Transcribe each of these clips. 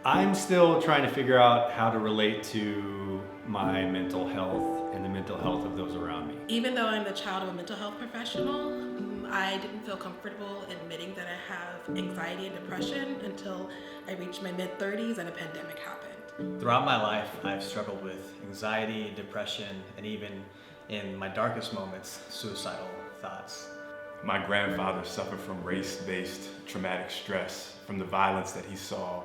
I'm still trying to figure out how to relate to my mental health and the mental health of those around me. Even though I'm the child of a mental health professional, I didn't feel comfortable admitting that I have anxiety and depression until I reached my mid-30s and a pandemic happened. Throughout my life, I've struggled with anxiety, depression, and even in my darkest moments, suicidal thoughts. My grandfather suffered from race-based traumatic stress from the violence that he saw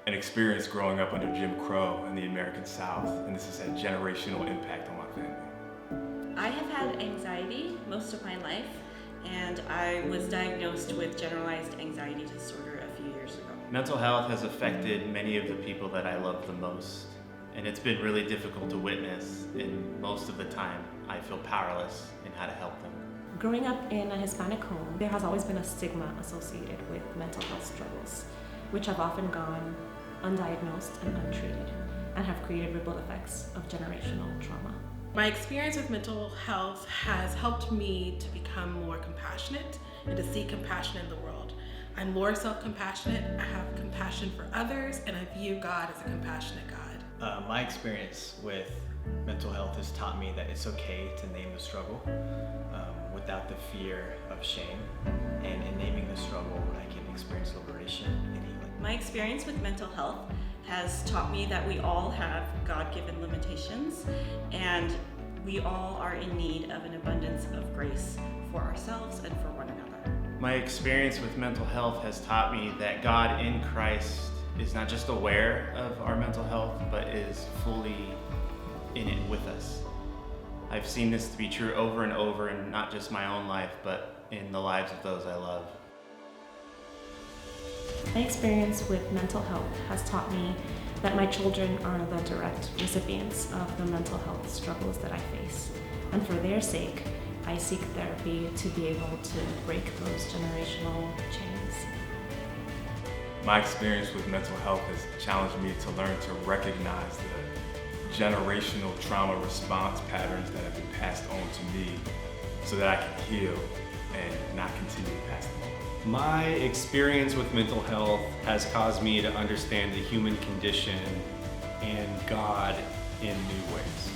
and experienced growing up under Jim Crow in the American South, and this has had generational impact on my family. I have had anxiety most of my life, and I was diagnosed with generalized anxiety disorder a few years ago. Mental health has affected many of the people that I love the most, and it's been really difficult to witness, and most of the time I feel powerless in how to help them. Growing up in a Hispanic home, there has always been a stigma associated with mental health struggles, which have often gone undiagnosed and untreated, and have created ripple effects of generational trauma. My experience with mental health has helped me to become more compassionate and to see compassion in the world. I'm more self-compassionate, I have compassion for others, and I view God as a compassionate God. My experience with mental health has taught me that it's okay to name the struggle without the fear of shame, and in naming the struggle, I can experience liberation and healing. My experience with mental health has taught me that we all have God-given limitations, and we all are in need of an abundance of grace for ourselves and for one another. My experience with mental health has taught me that God in Christ is not just aware of our mental health, but is fully in it with us. I've seen this to be true over and over in not just my own life, but in the lives of those I love. My experience with mental health has taught me that my children are the direct recipients of the mental health struggles that I face. And for their sake, I seek therapy to be able to break those generational chains. My experience with mental health has challenged me to learn to recognize the generational trauma response patterns that have been passed on to me so that I can heal and not continue to pass them on. My experience with mental health has caused me to understand the human condition and God in new ways.